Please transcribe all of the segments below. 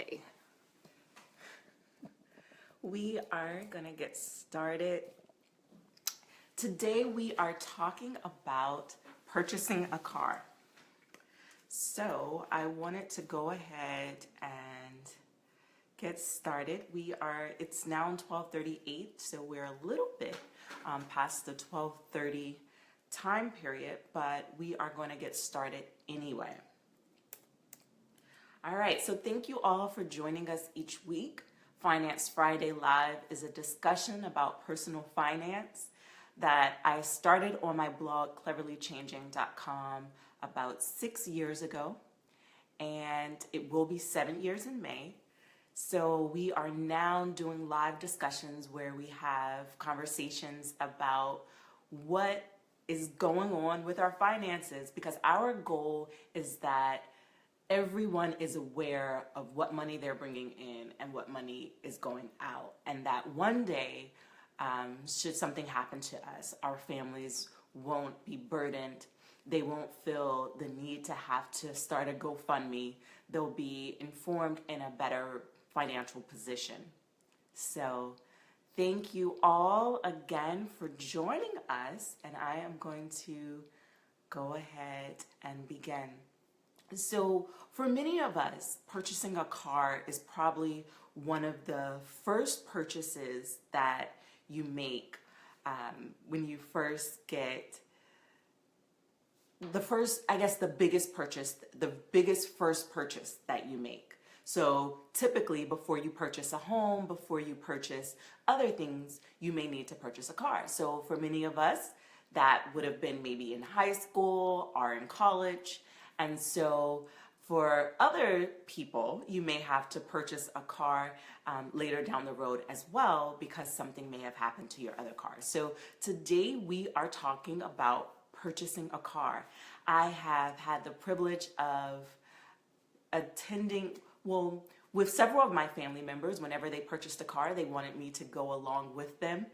Okay, we are gonna get started. Today we are talking about purchasing a car. So I wanted to go ahead and get started. It's now 12:38, so we're a little bit past the 12:30 time period, but we are going to get started anyway. All right, so thank you all for joining us each week. Finance Friday Live is a discussion about personal finance that I started on my blog, cleverlychanging.com, about 6 years ago, and it will be 7 years in May. So we are now doing live discussions where we have conversations about what is going on with our finances, because our goal is that everyone is aware of what money they're bringing in and what money is going out, and that one day, should something happen to us, our families won't be burdened. They won't feel the need to have to start a GoFundMe. They'll be informed in a better financial position. So thank you all again for joining us, and I am going to go ahead and begin. So for many of us, purchasing a car is probably one of the first purchases that you make when you first get the biggest first purchase that you make. So typically, before you purchase a home, before you purchase other things, you may need to purchase a car. So for many of us, that would have been maybe in high school or in college. And so for other people, you may have to purchase a car later down the road as well, because something may have happened to your other car. So today we are talking about purchasing a car. I have had the privilege of attending, with several of my family members. Whenever they purchased a car, they wanted me to go along with them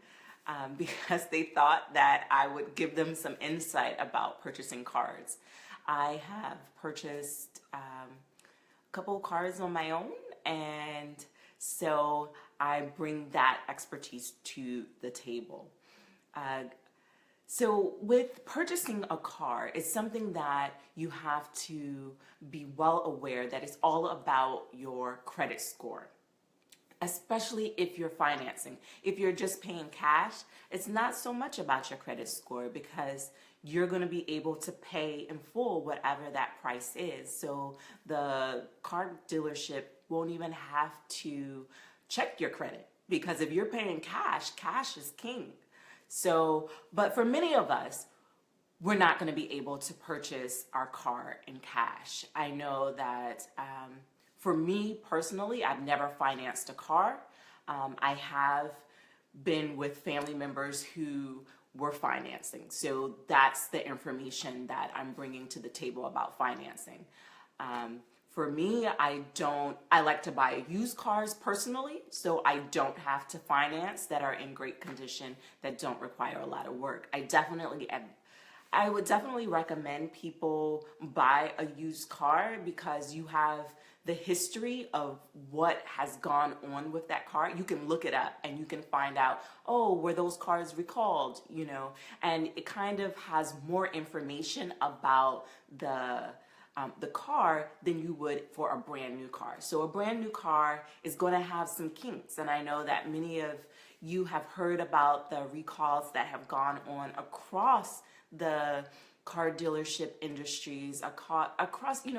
because they thought that I would give them some insight about purchasing cars. I have purchased a couple of cars on my own, and so I bring that expertise to the table. So with purchasing a car, it's something that you have to be well aware that it's all about your credit score, especially if you're financing. If you're just paying cash, it's not so much about your credit score, because you're going to be able to pay in full whatever that price is. So the car dealership won't even have to check your credit, because if you're paying cash, cash is king. So, but for many of us, we're not going to be able to purchase our car in cash. I know that for me personally, I've never financed a car. I have been with family members who were financing. So that's the information that I'm bringing to the table about financing. For me, I like to buy used cars personally, so I don't have to finance, that are in great condition, that don't require a lot of work. I would definitely recommend people buy a used car, because you have the history of what has gone on with that car. You can look it up and you can find out, were those cars recalled, and it kind of has more information about the car than you would for a brand new car. So a brand new car is going to have some kinks, and I know that many of you have heard about the recalls that have gone on across the car dealership industries, across,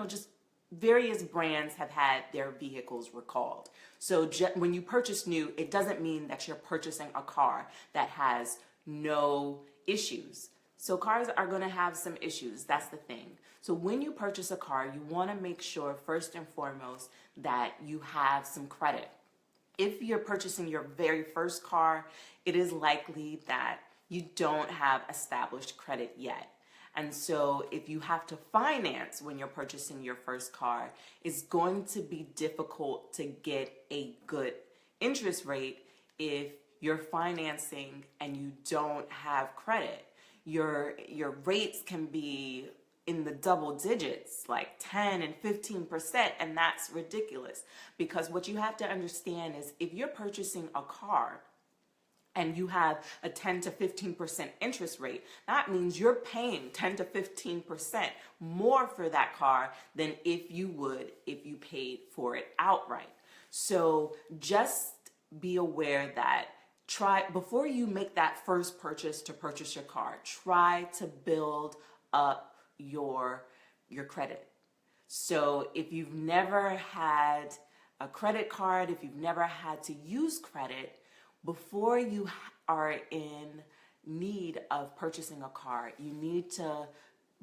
just various brands have had their vehicles recalled. So when you purchase new, it doesn't mean that you're purchasing a car that has no issues. So cars are going to have some issues. That's the thing. So when you purchase a car, you want to make sure first and foremost that you have some credit. If you're purchasing your very first car, it is likely that you don't have established credit yet. And so if you have to finance when you're purchasing your first car, it's going to be difficult to get a good interest rate if you're financing and you don't have credit. Your rates can be in the double digits, like 10 and 15%, and that's ridiculous. Because what you have to understand is if you're purchasing a car and you have a 10 to 15% interest rate, that means you're paying 10 to 15% more for that car than if you would if you paid for it outright. So just be aware that before you make that first purchase to purchase your car, try to build up your credit. So if you've never had a credit card, if you've never had to use credit, before you are in need of purchasing a car, you need to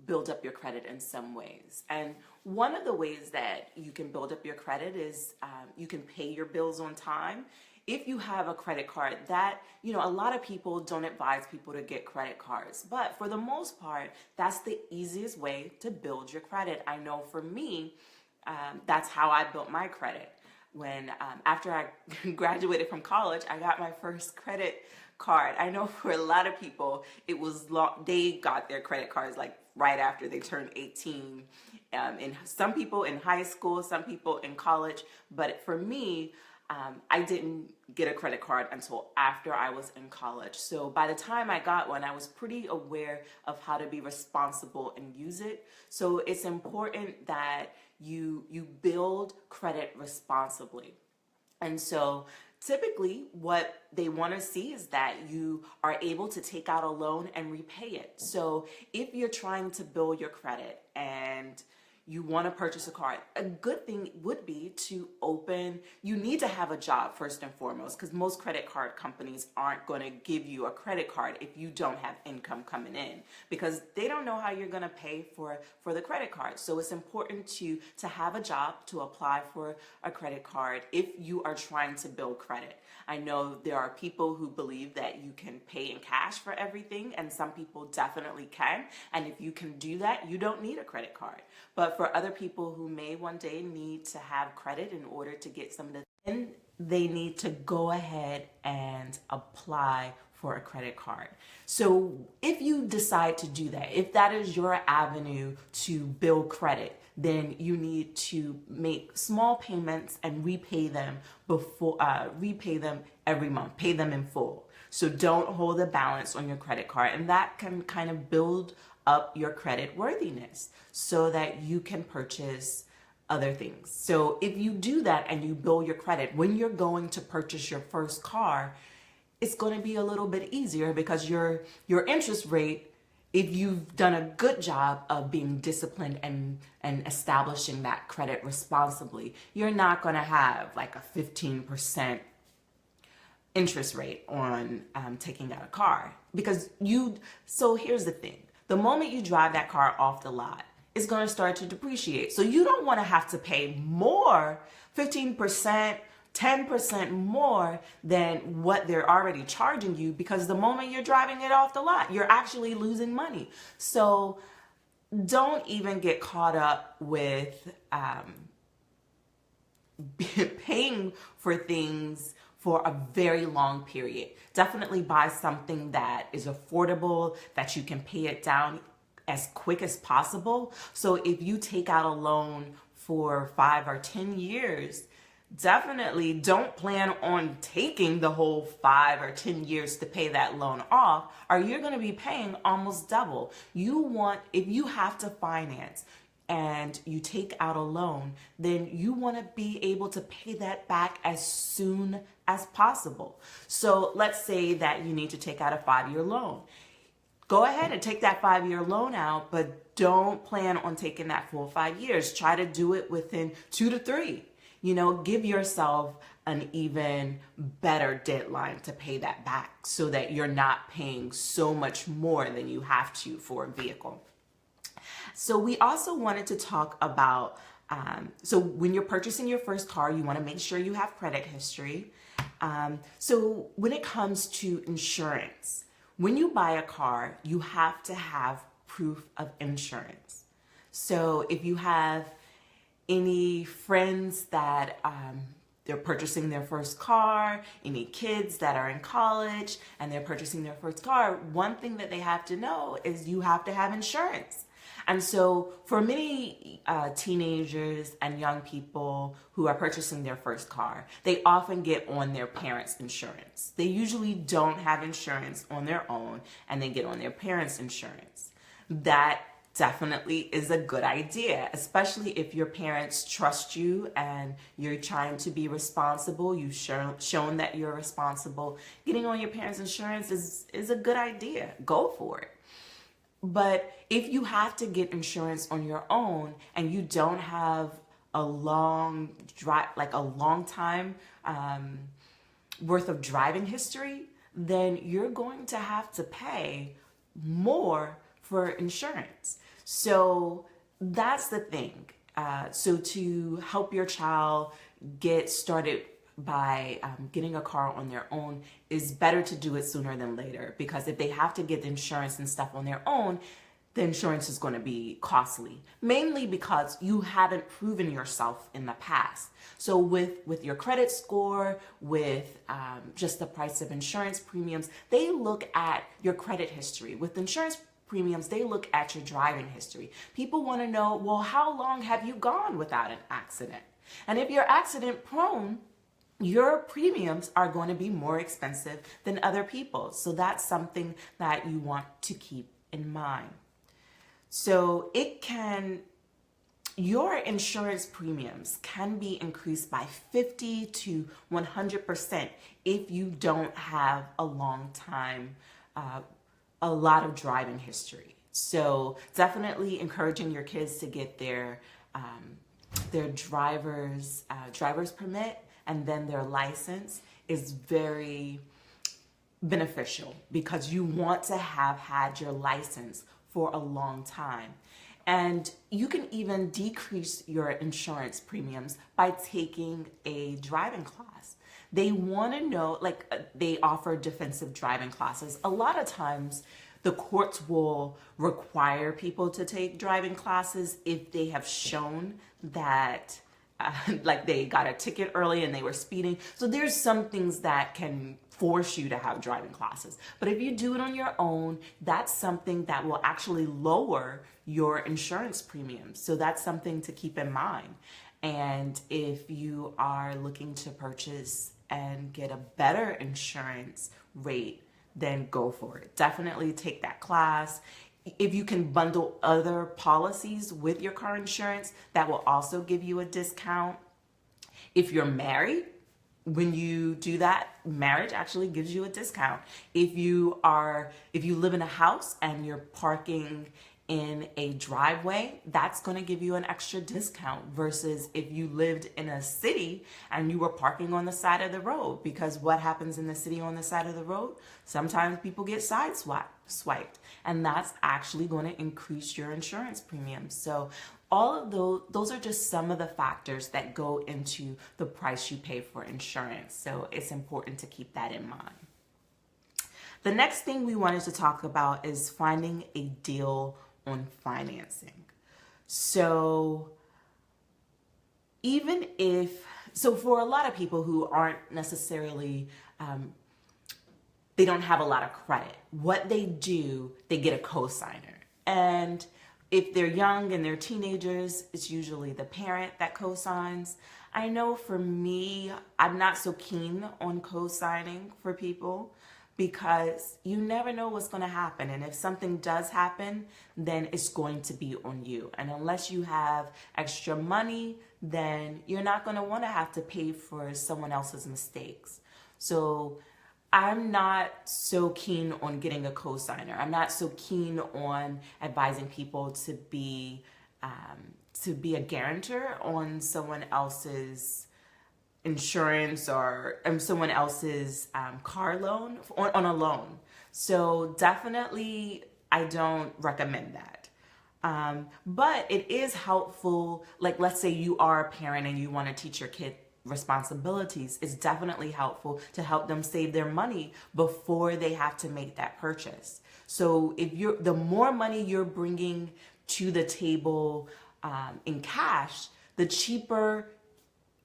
build up your credit in some ways. And one of the ways that you can build up your credit is you can pay your bills on time. If you have a credit card, that, a lot of people don't advise people to get credit cards, but for the most part, that's the easiest way to build your credit. I know for me, that's how I built my credit. When after I graduated from college, I got my first credit card. I know for a lot of people, it was they got their credit cards like right after they turned 18. And some people in high school, some people in college, but for me, I didn't get a credit card until after I was in college. So by the time I got one, I was pretty aware of how to be responsible and use it. So it's important that you build credit responsibly. And so typically what they want to see is that you are able to take out a loan and repay it. So if you're trying to build your credit and you want to purchase a car, a good thing would be you need to have a job first and foremost, because most credit card companies aren't going to give you a credit card if you don't have income coming in, because they don't know how you're going to pay for the credit card. So it's important to have a job to apply for a credit card if you are trying to build credit. I know there are people who believe that you can pay in cash for everything, and some people definitely can. And if you can do that, you don't need a credit card. But for other people who may one day need to have credit in order to get some of the things, they need to go ahead and apply for a credit card. So if you decide to do that, if that is your avenue to build credit, then you need to make small payments and repay them every month, pay them in full. So don't hold a balance on your credit card, and that can kind of build up your credit worthiness so that you can purchase other things. So if you do that and you build your credit, when you're going to purchase your first car, it's going to be a little bit easier because your interest rate, if you've done a good job of being disciplined and establishing that credit responsibly, you're not going to have like a 15% interest rate on taking out a car. So here's the thing. The moment you drive that car off the lot, it's going to start to depreciate. So you don't want to have to pay more, 15%, 10% more than what they're already charging you, because the moment you're driving it off the lot, you're actually losing money. So don't even get caught up with paying for things for a very long period. Definitely buy something that is affordable, that you can pay it down as quick as possible. So if you take out a loan for 5 or 10 years, definitely don't plan on taking the whole 5 or 10 years to pay that loan off, or you're going to be paying almost double. If you have to finance and you take out a loan, then you want to be able to pay that back as soon as possible. So let's say that you need to take out a 5-year loan. Go ahead and take that 5-year loan out, but don't plan on taking that full 5 years. Try to do it within 2 to 3. Give yourself an even better deadline to pay that back so that you're not paying so much more than you have to for a vehicle. So we also wanted to talk about, so when you're purchasing your first car, you want to make sure you have credit history. So when it comes to insurance, when you buy a car, you have to have proof of insurance. So if you have any friends that they're purchasing their first car, any kids that are in college and they're purchasing their first car, one thing that they have to know is you have to have insurance. And so for many teenagers and young people who are purchasing their first car, they often get on their parents' insurance. They usually don't have insurance on their own, and they get on their parents' insurance. That definitely is a good idea, especially if your parents trust you and you're trying to be responsible. You've shown that you're responsible. Getting on your parents' insurance is a good idea. Go for it. But if you have to get insurance on your own and you don't have a long drive, like a long time worth of driving history, then you're going to have to pay more for insurance. So that's the thing. So to help your child get started by getting a car on their own is better to do it sooner than later, because if they have to get the insurance and stuff on their own, the insurance is going to be costly, mainly because you haven't proven yourself in the past. So with your credit score, with just the price of insurance premiums, they look at your credit history. With insurance premiums, they look at your driving history. People want to know, well, how long have you gone without an accident? And if you're accident prone, your premiums are going to be more expensive than other people's. So that's something that you want to keep in mind. So your insurance premiums can be increased by 50 to 100% if you don't have a long time, a lot of driving history. So definitely encouraging your kids to get their driver's permit and then their license is very beneficial, because you want to have had your license for a long time. And you can even decrease your insurance premiums by taking a driving class. They want to know, they offer defensive driving classes. A lot of times the courts will require people to take driving classes if they have shown that they got a ticket early and they were speeding. So there's some things that can force you to have driving classes. But if you do it on your own, that's something that will actually lower your insurance premiums. So that's something to keep in mind. And if you are looking to purchase and get a better insurance rate, then go for it. Definitely take that class. If you can bundle other policies with your car insurance, that will also give you a discount. If you're married, when you do that, marriage actually gives you a discount. If you live in a house and you're parking in a driveway, that's going to give you an extra discount versus if you lived in a city and you were parking on the side of the road. Because what happens in the city on the side of the road? Sometimes people get swiped, and that's actually going to increase your insurance premiums. So all of those are just some of the factors that go into the price you pay for insurance. So it's important to keep that in mind. The next thing we wanted to talk about is finding a deal on financing. So for a lot of people who aren't necessarily, they don't have a lot of credit, what they do, they get a cosigner. And if they're young and they're teenagers, it's usually the parent that cosigns. I know for me, I'm not so keen on cosigning for people, because you never know what's going to happen. And if something does happen, then it's going to be on you. And unless you have extra money, then you're not going to want to have to pay for someone else's mistakes. So I'm not so keen on getting a cosigner. I'm not so keen on advising people to be a guarantor on someone else's insurance or someone else's car loan, on a loan. So definitely I don't recommend that. But it is helpful, let's say you are a parent and you want to teach your kid responsibilities. It's definitely helpful to help them save their money before they have to make that purchase. So the more money you're bringing to the table in cash,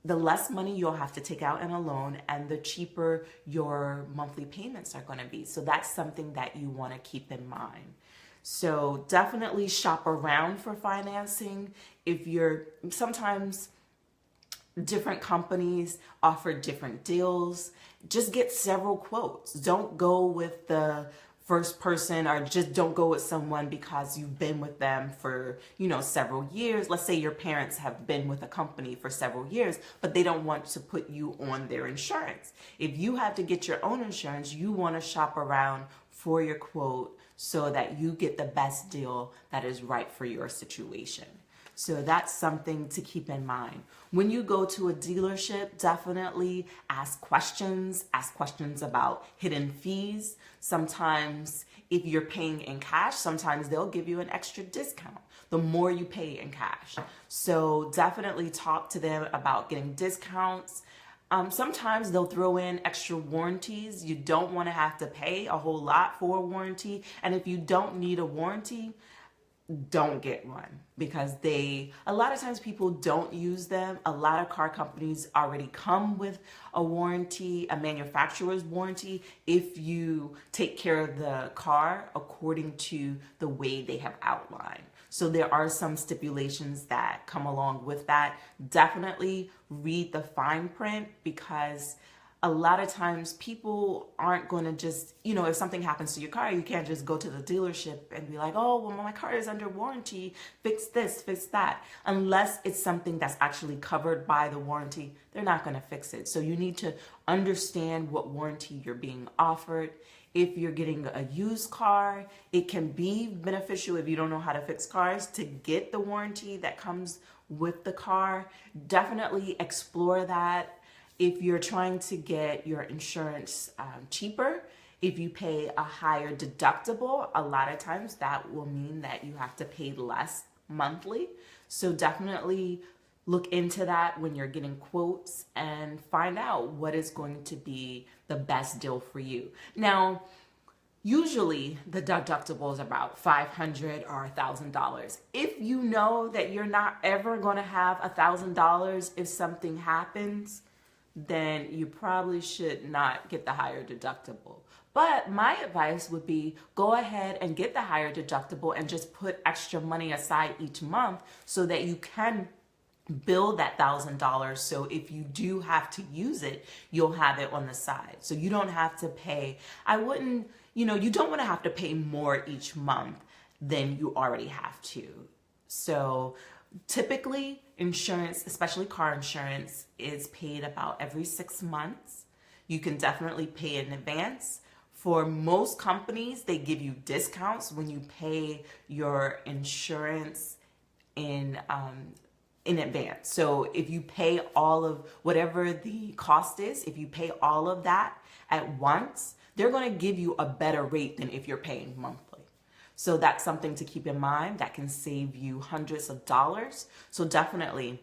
the less money you'll have to take out in a loan, and the cheaper your monthly payments are going to be. So that's something that you want to keep in mind. So definitely shop around for financing. If you're sometimes different companies offer different deals, just get several quotes. Don't go with the first person, or just don't go with someone because you've been with them for, several years. Let's say your parents have been with a company for several years, but they don't want to put you on their insurance. If you have to get your own insurance, you want to shop around for your quote so that you get the best deal that is right for your situation. So that's something to keep in mind. When you go to a dealership, definitely ask questions about hidden fees. Sometimes if you're paying in cash, sometimes they'll give you an extra discount the more you pay in cash. So definitely talk to them about getting discounts. Sometimes they'll throw in extra warranties. You don't want to have to pay a whole lot for a warranty. And if you don't need a warranty, don't get one, because a lot of times people don't use them. A lot of car companies already come with a warranty, a manufacturer's warranty, if you take care of the car according to the way they have outlined. So there are some stipulations that come along with that. Definitely read the fine print, because a lot of times people aren't going to just, if something happens to your car, you can't just go to the dealership and be like, oh, well, my car is under warranty, fix this, fix that. Unless it's something that's actually covered by the warranty, they're not going to fix it. So you need to understand what warranty you're being offered. If you're getting a used car, it can be beneficial, if you don't know how to fix cars, to get the warranty that comes with the car. Definitely explore that. If you're trying to get your insurance cheaper, if you pay a higher deductible, a lot of times that will mean that you have to pay less monthly. So definitely look into that when you're getting quotes and find out what is going to be the best deal for you. Now, usually the deductible is about $500 or $1,000. If you know that you're not ever going to have $1,000 if something happens, then you probably should not get the higher deductible. But my advice would be, go ahead and get the higher deductible and just put extra money aside each month so that you can build that $1,000. So if you do have to use it, you'll have it on the side. So you don't have to pay. You don't want to have to pay more each month than you already have to. So typically, insurance, especially car insurance, is paid about every 6 months. You can definitely pay in advance. For most companies, they give you discounts when you pay your insurance in advance. So if you pay all of whatever the cost is, if you pay all of that at once, they're going to give you a better rate than if you're paying monthly. So that's something to keep in mind. That can save you hundreds of dollars. So definitely,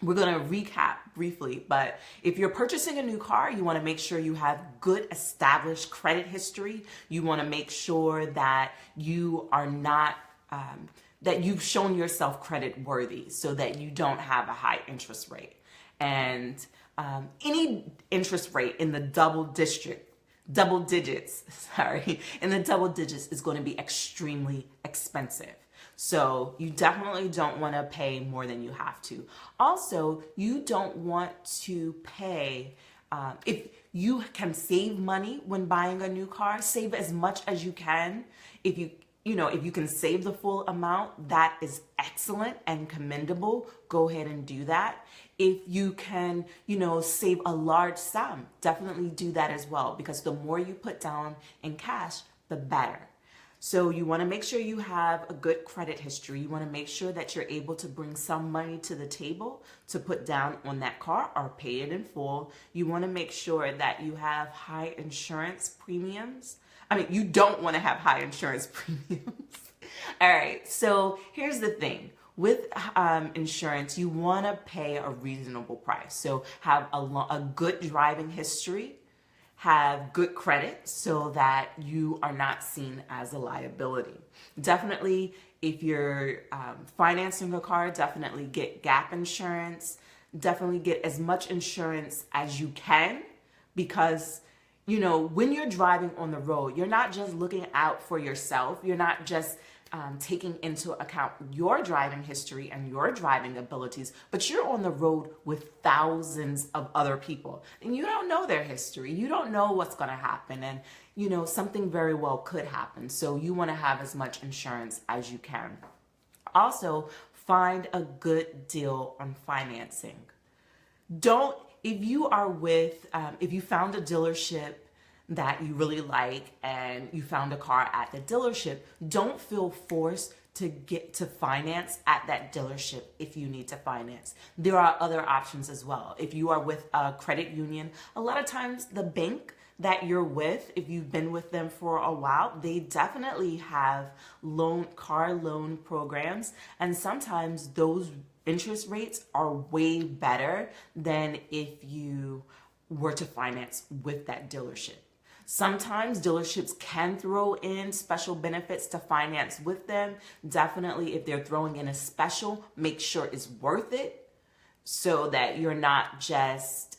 we're going to recap briefly, but if you're purchasing a new car, you want to make sure you have good established credit history. You want to make sure that you are not, that you've shown yourself credit worthy so that you don't have a high interest rate. And any interest rate in the double digits is going to be extremely expensive. So you definitely don't want to pay more than you have to. Also, you don't want to pay, if you can save money when buying a new car, save as much as you can. If you can save the full amount, that is excellent and commendable. Go ahead and do that. If you can, save a large sum, definitely do that as well, because the more you put down in cash, the better. So you want to make sure you have a good credit history. You want to make sure that you're able to bring some money to the table to put down on that car or pay it in full. You want to make sure that you have high insurance premiums. You don't want to have high insurance premiums. All right, so here's the thing. With insurance, you want to pay a reasonable price. So have a good driving history, have good credit so that you are not seen as a liability. Definitely, if you're financing a car, definitely get gap insurance. Definitely get as much insurance as you can, because when you're driving on the road, you're not just looking out for yourself. You're not just taking into account your driving history and your driving abilities, but you're on the road with thousands of other people and you don't know their history. You don't know what's going to happen. And, something very well could happen. So you want to have as much insurance as you can. Also, find a good deal on financing. If you found a dealership that you really like and you found a car at the dealership, don't feel forced to get to finance at that dealership if you need to finance. There are other options as well. If you are with a credit union, a lot of times the bank that you're with, if you've been with them for a while, they definitely have car loan programs, and sometimes those interest rates are way better than if you were to finance with that dealership. Sometimes dealerships can throw in special benefits to finance with them. Definitely, if they're throwing in a special, make sure it's worth it so that you're not just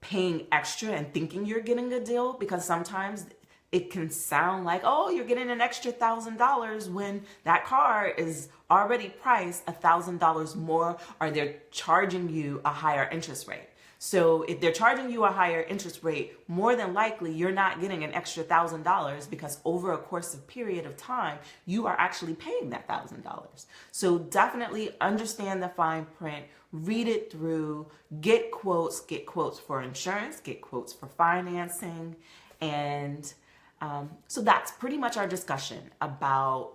paying extra and thinking you're getting a deal, because sometimes it can sound like, oh, you're getting an extra $1,000 when that car is already priced $1,000 more, or they're charging you a higher interest rate. So if they're charging you a higher interest rate, more than likely you're not getting an extra $1,000, because over a course of period of time, you are actually paying that $1,000. So definitely understand the fine print, read it through, get quotes for insurance, get quotes for financing. And so that's pretty much our discussion about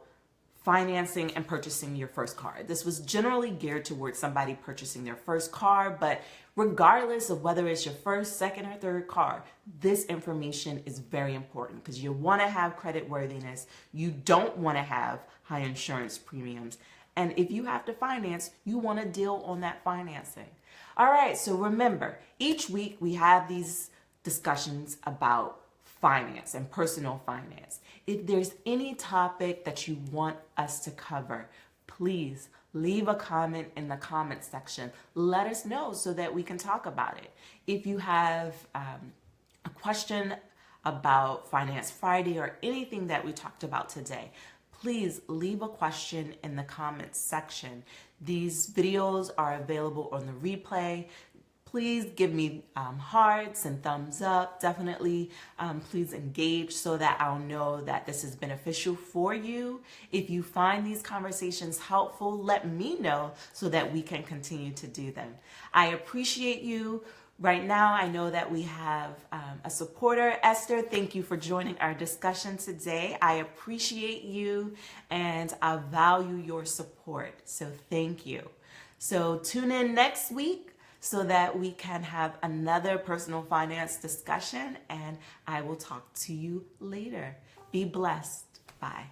financing and purchasing your first car. This was generally geared towards somebody purchasing their first car, but regardless of whether it's your first, second, or third car, this information is very important because you want to have credit worthiness. You don't want to have high insurance premiums. And if you have to finance, you want a deal on that financing. All right, so remember, each week we have these discussions about finance and personal finance. If there's any topic that you want us to cover, please leave a comment in the comment section. Let us know so that we can talk about it. If you have a question about Finance Friday or anything that we talked about today, please leave a question in the comments section. These videos are available on the replay. Please give me hearts and thumbs up. Definitely, please engage so that I'll know that this is beneficial for you. If you find these conversations helpful, let me know so that we can continue to do them. I appreciate you. Right now, I know that we have a supporter. Esther, thank you for joining our discussion today. I appreciate you and I value your support. So thank you. So tune in next week so that we can have another personal finance discussion, and I will talk to you later. Be blessed. Bye.